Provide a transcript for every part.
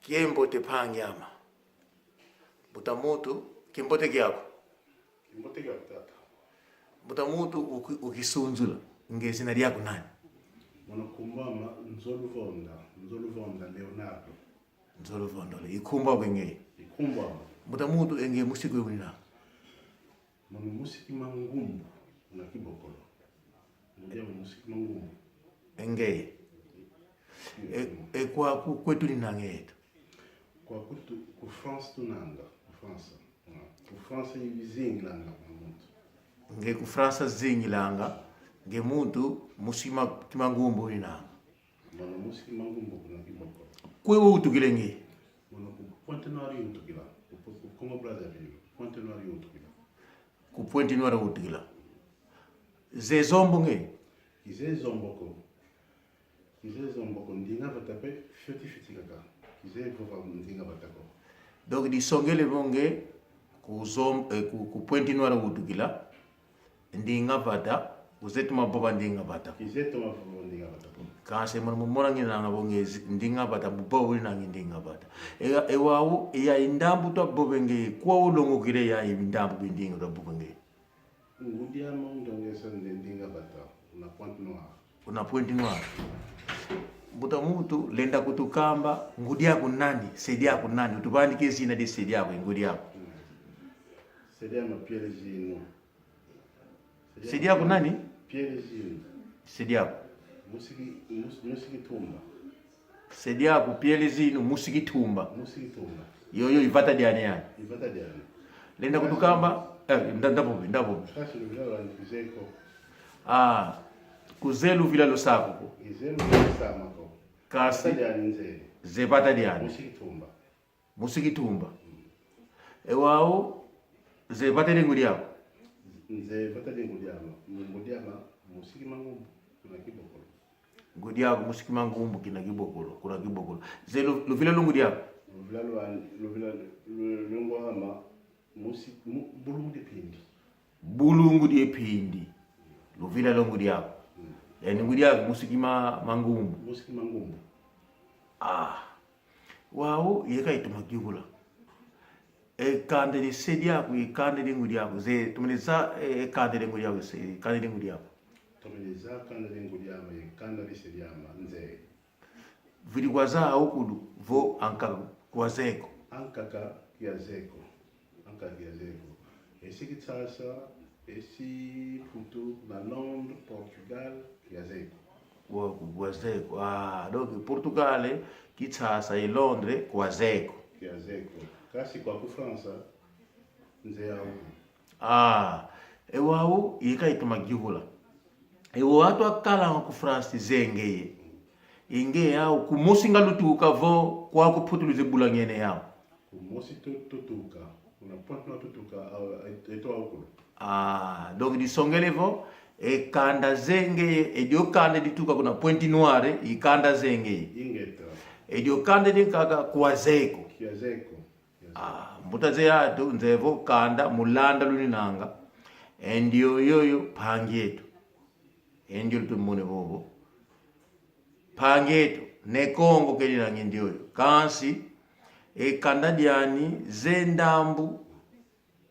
Kiembo te pangyama. Butamutu kimbote gyako. Kimbote gyako tata. Butamutu ukisunzula ngezina lyako nani? Kumbama Nzoluvonda Leonardo. Nzoluvonda le ikumba bwenge. Ikumbama. Butamutu enge musiki wina. Musi Ki Mangumbu na kibokolo. Musi Ki Mangumbu. Enge. Kwa kwetu ni nangeto. Kwa kwetu ku France tunanga, France. Ku France yizingilanga muntu. Nge ku France zingilanga, nge muntu Musi Ki Mangumbu ina. Musi Ki Mangumbu kuna kibokolo. Kwe utukile nge. Ku Pointe Noire utukila. Ku Congo Brazzaville, Pointe Noire utukila. Ku Pointe Noire utukila. Ze zombo nge. Kize zomboko ndinga batape fiti kaka. Kize vova ndinga batako. Donc di songele bonge ku Pointe Noire utukila. Ndinga bata uzeti maboba ndinga bata. Kize toma boba ndinga batako. Kase mwana ngina nga bonge ndinga bata boba ina ndinga bata. Ewawu ya indambu to bobenge kwa ulongo kire ya indambu ndinga to bobenge. Ngudia mondongesa ndinga bata una Pointe Noire. Una Pointe Noire. Butamutu lenda kutukamba ngudia kunani sedia kunani utubandike zina de sedia ko ngudia. Sedia ma Pierre Zino. Sedia kunani? Pierre Zino. Sedia. Musiki Tumba. Sedia ku Pierre Zino Musiki Tumba. Musiki Tumba. Yoyo ivata diane yani. Ivata diane. Lenda kutukamba ndapo. Sasa ndio ndizeko. Kuzelu vila lo sako ko. Izelu vila sama ko. Kasi diane nzeli. Zebata diane. Musiki Tumba. Musiki Tumba. Ewao zebata lengo lyako. Zebata lengo lyako. Musi Ki Mangumbu kuna kibokolo. Ngudia Musi Ki Mangumbu kuna kibokolo. Zelo lo vila lungu lyako. Lo vila lungu hama bulungu de pindi. Bulungu de pindi. Lo vila lungu lyako. Yani ngudia Musi Ki Mangumbu. Musi Ki Mangumbu. Wao yeka itumagigula. Kande de sedia ku kande de ngudia ku ze tumeliza kande de ngudia ku se kande de ngudia. Tumeliza kande de ngudia ma kande de sedia ma nze. Vili kwaza okudu vo anka kwazeko. Ankaka kiazeko. Esi kitasa esi putu na Londres, Portugal kiazeko. Kwazeko. Donc Portugal kitasa e Londres kwazeko. Kiazeko. Kasi kwa ku France nze yawo. Ewawu yeka itumagigula. Ewo watu akala ku France zengeye. Inge yao kumusinga lutuka vo kwa kuputuluze bulangene yao. Kumusi tutuka. Una Pointe Noire tutuka eto awukulu. Donc di songele vo kanda zengeye edio kanda dituka kuna Pointe Noire ikanda zengeye. Ingeta. Edio kanda dikaka kwazeko. Kiazeko. Mbutaze yatu nzevo kanda mulanda luninanga. Endio yoyo pangyetu. Endio lutumune bobo. Pangyetu ne Kongo keli na ngendio yoyo. Kansi kanda diani zendambu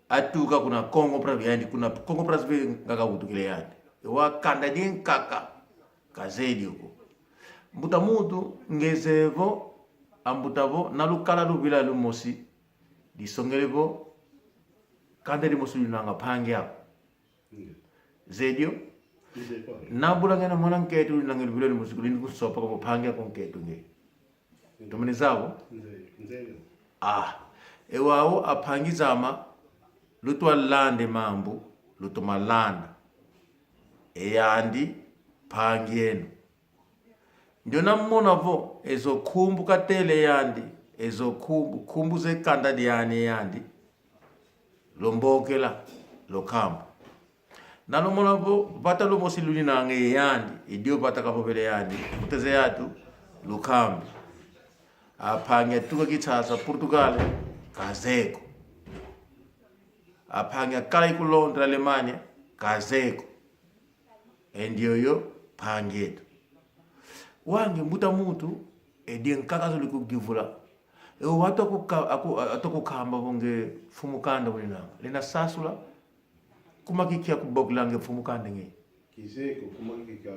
atuka kuna Kongo Brazzaville yani kuna Kongo Brazzaville ngaka utukile yani. Wa kanda din kaka kazedi uko. Mbuta mutu ngezevo ambutavo nalukala lubila lumosi disongelevo kanda limosi lunanga pange yako. Zedio nabula ngena mwana nketu lunanga lubila lumosi kulini kusopa kwa pange yako nketu nge. Tumene zabo? Nze. Ewao apangizama lutwa lande mambu lutuma landa. Eyandi pangienu. Ndio namona vo ezo kumbu katele yandi ezo kumbu ze kanda diane yandi lombokela lokambu. Nalomona vo bata lo mosi lulina nge yandi idio bata kapopele yandi uteze yatu lokambu. Apanga tuka kitasa Portugal kazeko. Apanga kala iku Londres Alemania kazeko. Endio yo pangetu. Wange mbuta mutu edien kaka zuli kugivula watu atakukamba bonge fumukanda wina lina sasula kuma kikia kuboglange fumukanda ngi kizeko kuma kikia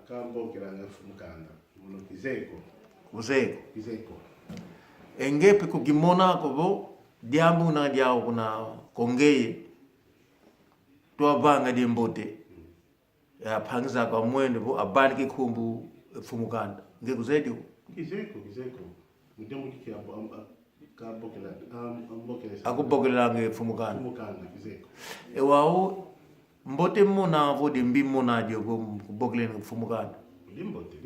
kaboglange fumukanda muno kizeko engepe kugimona ko bo diambu na diao kuna kongeye to banga di mbote ya pangza kwa mwendo bo abani kikumbu fumukanda nge kuzedi kizeko mudemu kikia akubogela nge fumukanda kizeko wao mbote mona vo de mbi mona dio go kubogela nge fumukanda mbote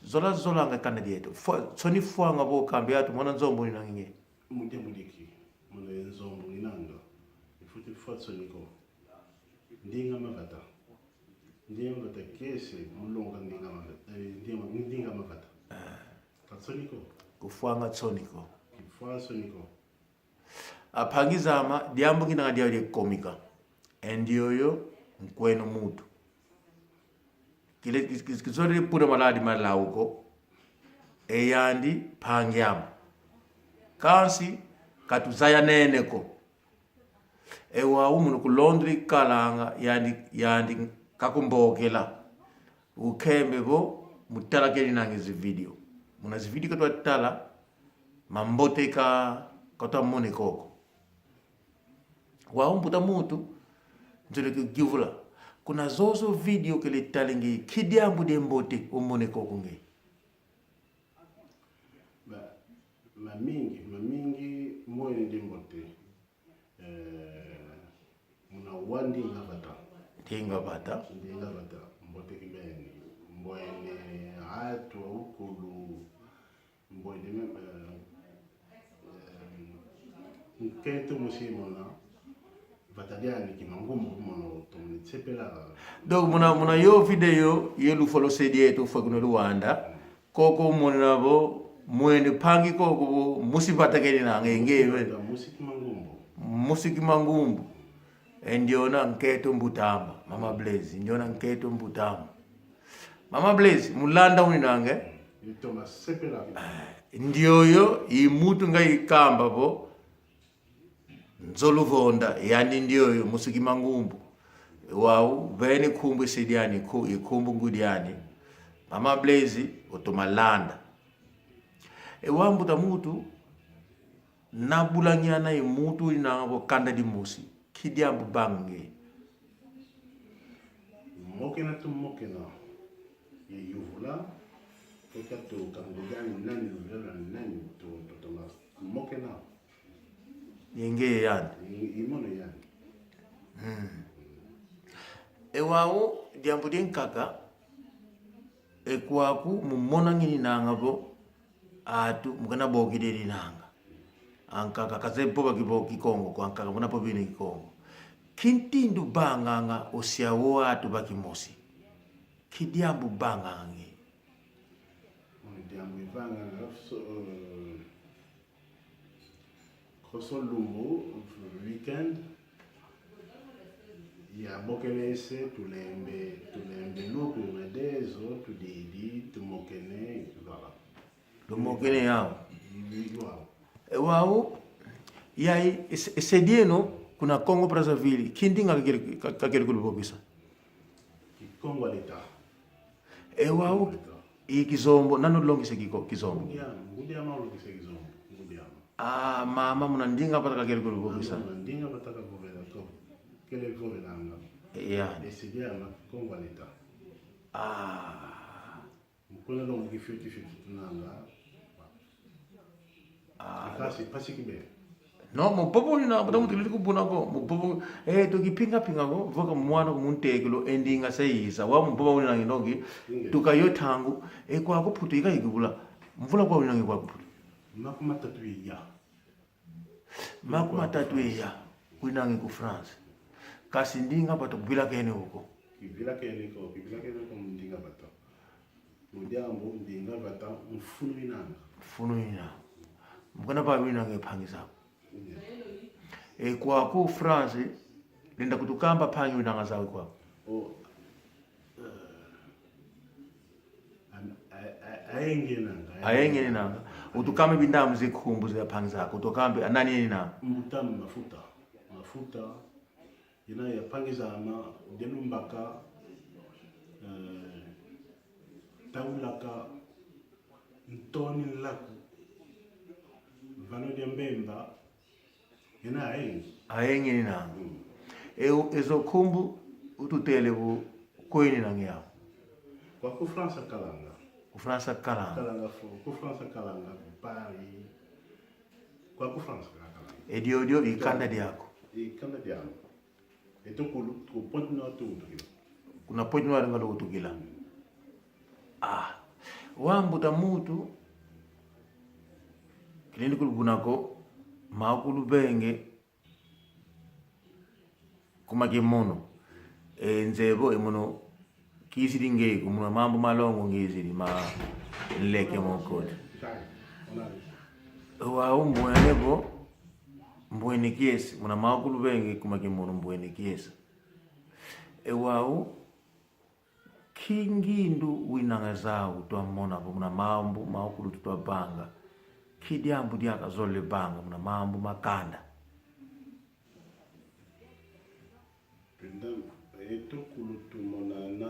zola nga kana dieto soni fuanga bo kambiatu mona nzombo ni nange mudemu diki mona nzombo ni nanga ifuti fatsoni ko ndinga mavata kese mulonga ndinga mavata tatsoniko kufuanga tsoniko apangizama diambo kina dia de komika endioyo mkweno mutu kile kizori pura maladi malauko eyandi pangyama kansi katuzaya neneko ewa umunu kulondri kalanga yandi kakumbokela ukembe bo mutala keli nangizi video muna video katwa tala mambote kata mone koko wa umputa mutu njole kivula kuna zozo video kele talingi kidiambu de mbote umone koko nge mamingi moyo de mbote muna wandi ngavata mbote kibeni mboene atu ukulu mboene nketo musimona vatadiani ki Mangumbu mono tumitsepela donc muna yo video yelu folo sedieto faguno Rwanda koko mona bo mwene pangi koko musi batakeni na ngenge Musi Ki Mangumbu endiona nketo mbutama mama Blaze ndiona nketo mbutama mama Blaze mulanda uninange yitoma sepela ndioyo imutu ngai kamba bo nzoluvonda yani ndioyo Musi Ki Mangumbu wau vene kumbu sediani ko ikumbu ngudiani mama Blaze otomalanda wambuta mutu nabulanyana imutu inabo kanda di musi kidiambu bange mokena yuvula to kangudani nani to mokena yenge yani imono yani wao diambu den kaka kwaku mumona ngini nangabo atu mukana bogideri nanga ankaka kazepo bakiboki Kongo kwa ankaka muna pobini Kongo kintindu banganga osiawo atu bakimosi kidiambu bangange diambu banganga koso lumbu weekend ya bokenese tulembe luku medezo tudidi tumokene voilà mokene yao wao yai sedieno kuna Kongo Brazzaville kindinga kakeli kulubobisa Kongo leta wao ikizombo nano longise kizombo ngudiama longise kizombo mama munandinga pata kakeli kulubobisa ndinga pata kakuvela to kele kovelanga sediama Kongo leta mukona longo kifuti tunanga pasi kibe no mupopo na bodamu tilili kubuna ko mupopo to kipinga ko voka mwana kumuntekelo endinga sayisa wa mupopo uni nangi nongi tukayo tangu kwa kuputu ikayigula mvula kwa uni nangi kwa kuputu makuma tatu ya kuinangi ku France kasi ndinga pato bila kene huko bila kene ko ndinga pato mudiambo ndinga pata mfunu ina mukana pa wina ngepangisa kwa ku France linda kutukamba pangi winanga zawe kwa Aenge nanga utukame bindamu zikhumbu ziyaphangi zakho utokambe anani na mutamu mafuta ina yaphangi zama denumbaka taulaka ntoni laku vano dia mbemba ina aenge nanga ezo khumbu ututele bu koini nangi yao kwa ku Fransa kalanga ku Fransa kalanga Paris kwa ku Fransa kalanga edio ikanda diako eto ku point no to kuna point no ngalo utukila wambuta mutu kilindi kulubunako makulu benge kumakimono nzebo emono kisiri ngei kumuna mambo malongo ngiziri ma nleke mokoti wa mbwenebo mbweni kiesi muna makulu benge kumakimono mbweni kiesi wau kingindu winanga zawu twamona po muna mambo makulu tutwapanga kidyambu dyakazole banga muna mambo makanda eto kulu tumonana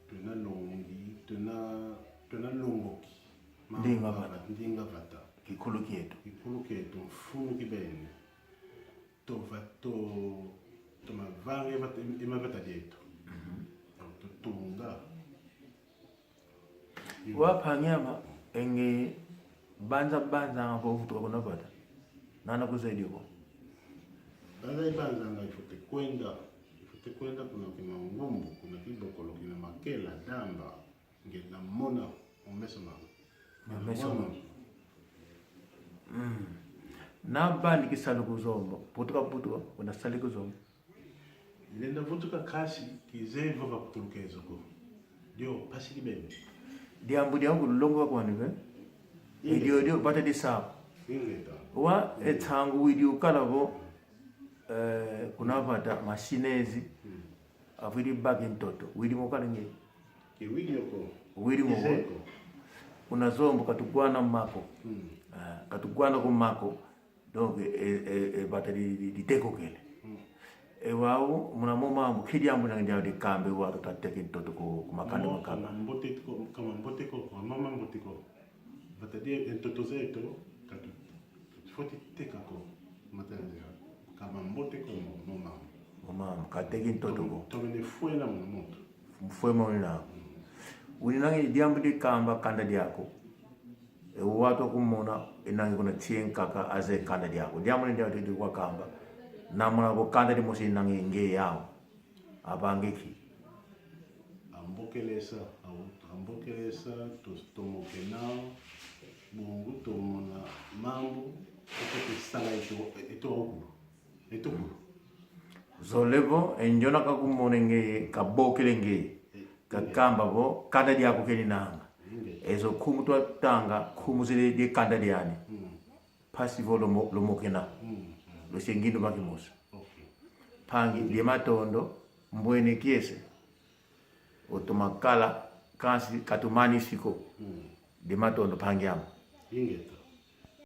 tuna longi tuna longoki ndinga vata kikulu kietu mfumu kibene to mavange imavata dietu tutunga wapanyama enge banza ngapo ufutuka kuna pata nana kusaidia kwa banza nga ifute kwenda kuna kima ngumbu kuna kibokolo kina makela damba ngena mona omeso nabali kisalo kuzomba putuka kuna sali kuzomba ilenda vutuka kasi kizevo vakutulukezo ko dio pasi kibebe diambu diangu longo kwa nive dio bata di sapo wa etangu widio kalavo kuna vata machinezi avidi bagi mtoto widi mokala nge ki widio ko widi moko kuna zombo katugwana mako katugwana ko mako donc bata di teko kele wao muna moma mukidi ambu nanga di kambe wa tateke mtoto ko makanda makaba mbote ko mama mbote ko bata di mtoto zeto katu foti teka ko matanga kama mbote ko mama kateke mtoto ko to ne fuela moto mfuema wina uninangi diambu di kamba kanda diako watu kumona inangi kuna chien kaka aze kanda diako diambu ndio di kwa kamba namuna ko kanda di mosi nangi nge yao abangeki ambokelesa tomokena mungu tomona mambo sala ito zolevo enjona kakumone nge kabokele nge kakamba bo kanda diako keni nanga ezo kumu to tanga kumu zile di kanda diani pasivo lo mokena lo sengindo makimosa pangi di matondo mbweni kiese otomakala kasi katumani siko di matondo pangi yama